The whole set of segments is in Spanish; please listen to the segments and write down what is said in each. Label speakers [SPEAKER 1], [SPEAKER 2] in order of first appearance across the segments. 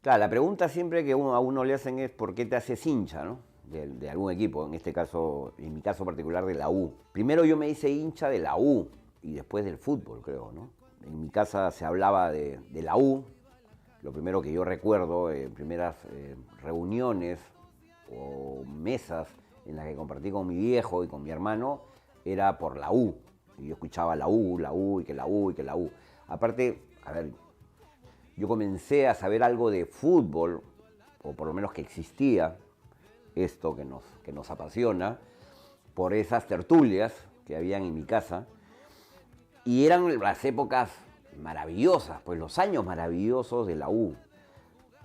[SPEAKER 1] Claro, la pregunta siempre que a uno le hacen es ¿por qué te haces hincha, ¿no? De algún equipo, en este caso, en mi caso particular de la U. Primero yo me hice hincha de la U y después del fútbol, creo, ¿no? En mi casa se hablaba de la U, lo primero que yo recuerdo en primeras reuniones o mesas en las que compartí con mi viejo y con mi hermano era por la U. Y yo escuchaba la U y que la U y que la U. Aparte, a ver, yo comencé a saber algo de fútbol, o por lo menos que existía esto que nos apasiona, por esas tertulias que habían en mi casa. Y eran las épocas maravillosas, pues los años maravillosos de la U.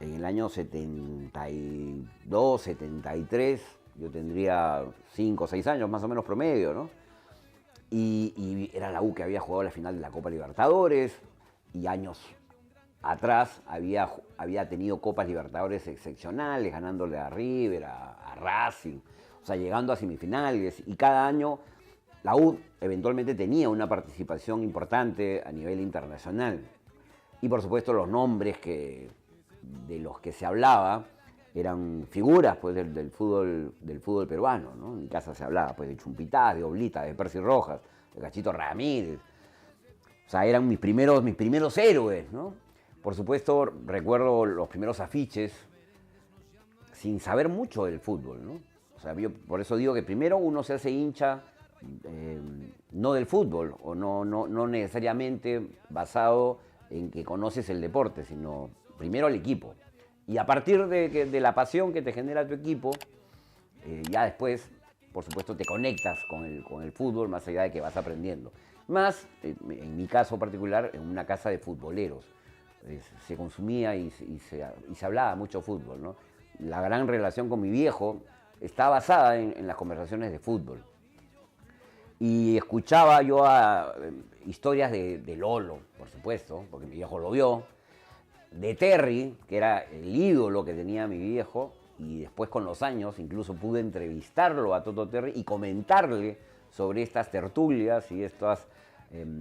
[SPEAKER 1] En el año 72, 73, yo tendría 5 o 6 años más o menos promedio, ¿no? Y era la U que había jugado la final de la Copa Libertadores y años atrás había tenido Copas Libertadores excepcionales, ganándole a River, a Racing, o sea, llegando a semifinales. Y cada año la U eventualmente tenía una participación importante a nivel internacional. Y por supuesto los nombres de los que se hablaba eran figuras pues, del fútbol peruano, ¿no? En mi casa se hablaba pues, de Chumpitaz, de Oblita, de Percy Rojas, de Cachito Ramírez. O sea, eran mis primeros héroes, ¿no? Por supuesto, recuerdo los primeros afiches sin saber mucho del fútbol, ¿no? O sea, yo por eso digo que primero uno se hace hincha eh, no del fútbol, o no necesariamente basado en que conoces el deporte, sino primero al equipo. Y a partir de la pasión que te genera tu equipo, ya después, por supuesto, te conectas con el fútbol más allá de que vas aprendiendo. Más, en mi caso particular, en una casa de futboleros. Se consumía y se hablaba mucho fútbol, ¿no? La gran relación con mi viejo está basada en las conversaciones de fútbol. Y escuchaba yo historias de Lolo, por supuesto, porque mi viejo lo vio, de Terry, que era el ídolo que tenía mi viejo, y después con los años incluso pude entrevistarlo a Toto Terry y comentarle sobre estas tertulias y estas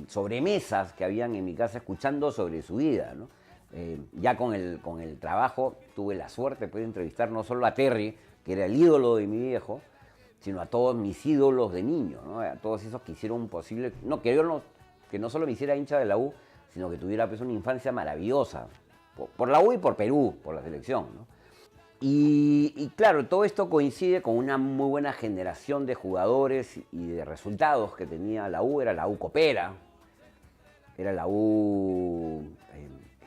[SPEAKER 1] sobremesas que habían en mi casa escuchando sobre su vida, ¿no? Ya con el trabajo tuve la suerte de entrevistar no solo a Terry, que era el ídolo de mi viejo, sino a todos mis ídolos de niño, ¿no? A todos esos que hicieron posible, no, que no solo me hiciera hincha de la U, sino que tuviera pues, una infancia maravillosa, por la U y por Perú, por la selección, ¿no? Y claro, todo esto coincide con una muy buena generación de jugadores y de resultados que tenía la U. Era la U Copera, era la U,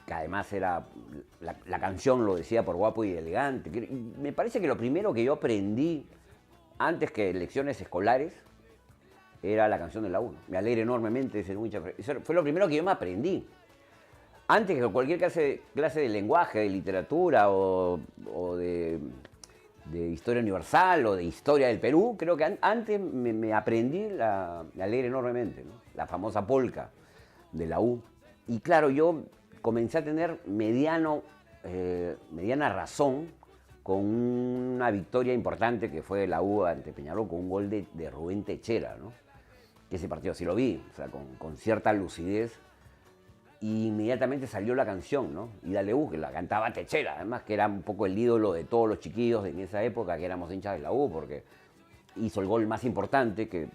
[SPEAKER 1] que además era, la canción lo decía por guapo y elegante. Y me parece que lo primero que yo aprendí, antes que lecciones escolares, era la canción de la U. Me alegra enormemente ser hincha. Eso fue lo primero que yo me aprendí. Antes que cualquier clase de lenguaje, de literatura o de historia universal o de historia del Perú, creo que antes me aprendí me alegra enormemente, ¿no? La famosa polca de la U. Y claro, yo comencé a tener mediana razón con una victoria importante que fue la U ante Peñarol con un gol de Rubén Techera, ¿no? Que ese partido sí lo vi, o sea, con cierta lucidez. Y inmediatamente salió la canción, ¿no? Y Dale U, que la cantaba Techera, además, que era un poco el ídolo de todos los chiquillos en esa época, que éramos hinchas de la U, porque hizo el gol más importante que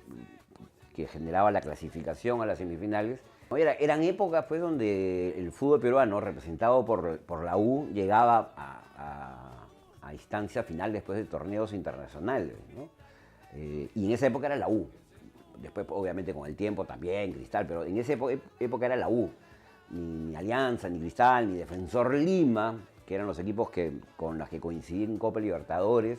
[SPEAKER 1] generaba la clasificación a las semifinales. Eran épocas pues, donde el fútbol peruano, representado por la U, llegaba a instancia final después de torneos internacionales, ¿no? Y en esa época era la U. Después, obviamente, con el tiempo también, Cristal, pero en esa época era la U. Ni Alianza, ni Cristal, ni Defensor Lima, que eran los equipos con los que coincidí en Copa Libertadores,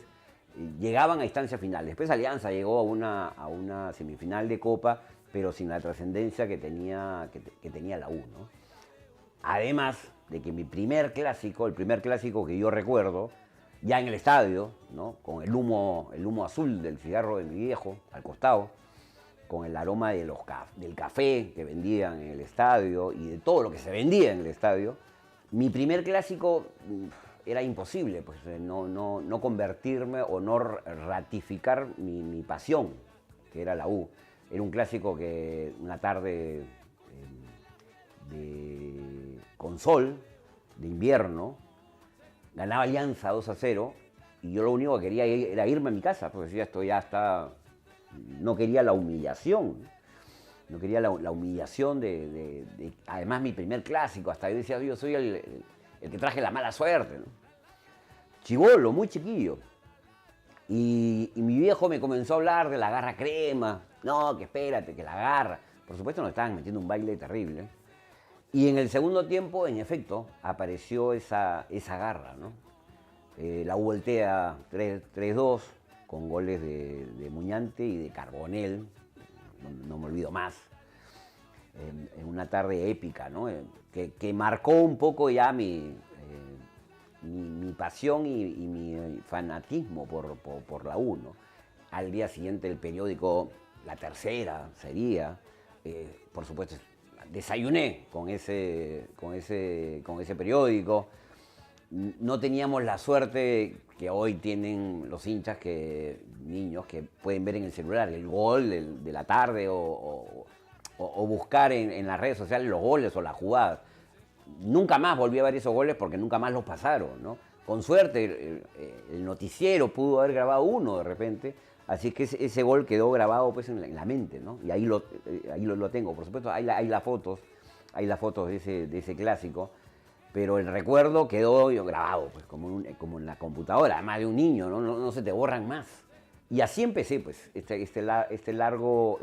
[SPEAKER 1] llegaban a instancias finales. Después Alianza llegó a una semifinal de Copa, pero sin la trascendencia que tenía la U, ¿no? Además de que el primer clásico que yo recuerdo, ya en el estadio, ¿no? Con el humo azul del cigarro de mi viejo al costado, con el aroma del café que vendían en el estadio y de todo lo que se vendía en el estadio, mi primer clásico era imposible, pues no convertirme o no ratificar mi pasión, que era la U. Era un clásico que una tarde con sol, de invierno, ganaba Alianza 2-0 y yo lo único que quería era irme a mi casa, porque decía, esto ya está, no quería la humillación, no quería la humillación además mi primer clásico, hasta yo decía, yo soy el que traje la mala suerte, ¿no? Chibolo, muy chiquillo. Y mi viejo me comenzó a hablar de la garra crema, no, que espérate, que la garra. Por supuesto nos estaban metiendo un baile terrible. Y en el segundo tiempo, en efecto, apareció esa garra, ¿no? La U voltea 3-2 con goles de Muñante y de Carbonell, no me olvido más, en una tarde épica, ¿no? Que marcó un poco ya mi pasión y mi fanatismo por la U, ¿no? Al día siguiente el periódico, La Tercera sería, por supuesto, desayuné con ese periódico. No teníamos la suerte que hoy tienen los hinchas, niños que pueden ver en el celular el gol de la tarde o buscar en las redes sociales los goles o las jugadas. Nunca más volví a ver esos goles porque nunca más los pasaron, ¿no? Con suerte el noticiero pudo haber grabado uno de repente, así que ese gol quedó grabado pues en la mente, ¿no? Y ahí lo tengo, por supuesto, hay las fotos de ese clásico, pero el recuerdo quedó grabado pues como en la computadora, además de un niño, ¿no? No se te borran más. Y así empecé pues este largo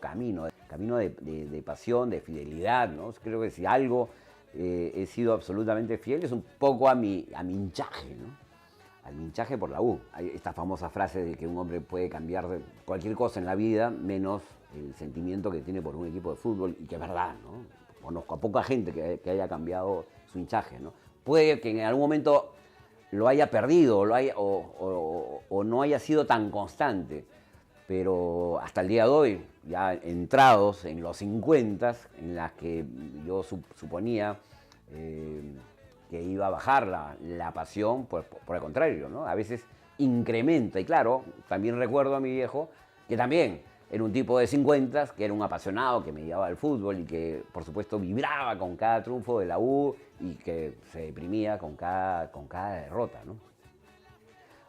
[SPEAKER 1] camino de pasión, de fidelidad, ¿no? Creo que si algo he sido absolutamente fiel es un poco a mi hinchaje, ¿no? Al hinchaje por la U. Hay esta famosa frase de que un hombre puede cambiar cualquier cosa en la vida menos el sentimiento que tiene por un equipo de fútbol, y que es verdad, ¿no? Conozco a poca gente que haya cambiado su hinchaje, ¿no? Puede que en algún momento lo haya perdido o no haya sido tan constante, pero hasta el día de hoy, ya entrados en los 50, en las que yo suponía que iba a bajar la pasión, pues por el contrario, ¿no? A veces incrementa, y claro, también recuerdo a mi viejo, que también era un tipo de 50, que era un apasionado, que me llevaba al fútbol y que, por supuesto, vibraba con cada triunfo de la U y que se deprimía con cada derrota, ¿no?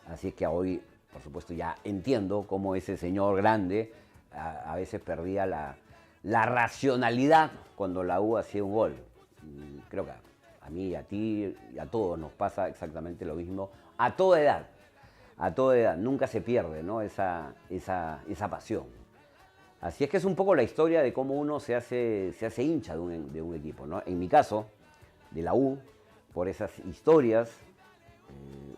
[SPEAKER 1] Así es que hoy, por supuesto, ya entiendo cómo ese señor grande a veces perdía la racionalidad cuando la U hacía un gol. Creo que a mí, a ti y a todos nos pasa exactamente lo mismo, a toda edad. A toda edad, nunca se pierde, ¿no? esa pasión. Así es que es un poco la historia de cómo uno se hace hincha de un equipo, ¿no? En mi caso, de la U, por esas historias,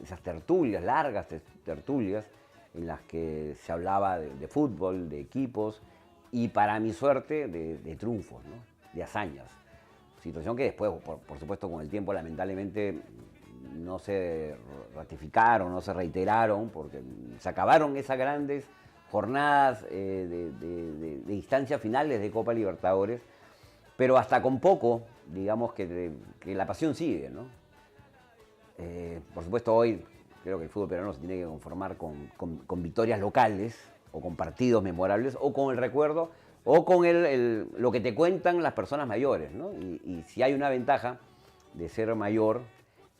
[SPEAKER 1] esas tertulias, largas tertulias, en las que se hablaba de fútbol, de equipos, y para mi suerte, de triunfos, ¿no? De hazañas. Situación que después, por supuesto, con el tiempo, lamentablemente, no se ratificaron, no se reiteraron, porque se acabaron esas grandes jornadas de instancias finales de Copa Libertadores, pero hasta con poco, digamos que la pasión sigue, ¿no? Por supuesto, hoy creo que el fútbol peruano se tiene que conformar con victorias locales, o con partidos memorables, o con el recuerdo, o con lo que te cuentan las personas mayores, ¿no? Y si hay una ventaja de ser mayor,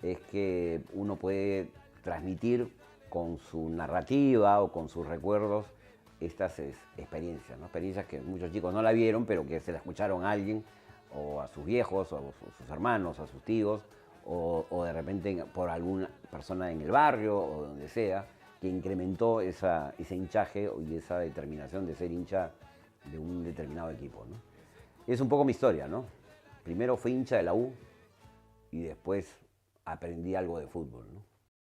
[SPEAKER 1] es que uno puede transmitir con su narrativa o con sus recuerdos estas experiencias, ¿no? Experiencias que muchos chicos no la vieron, pero que se la escucharon a alguien, o a sus viejos, o a sus hermanos, o a sus tíos, o de repente por alguna persona en el barrio, o donde sea, que incrementó ese hinchaje y esa determinación de ser hincha de un determinado equipo, ¿no? Es un poco mi historia, ¿no? Primero fui hincha de la U y después aprendí algo de fútbol, ¿no?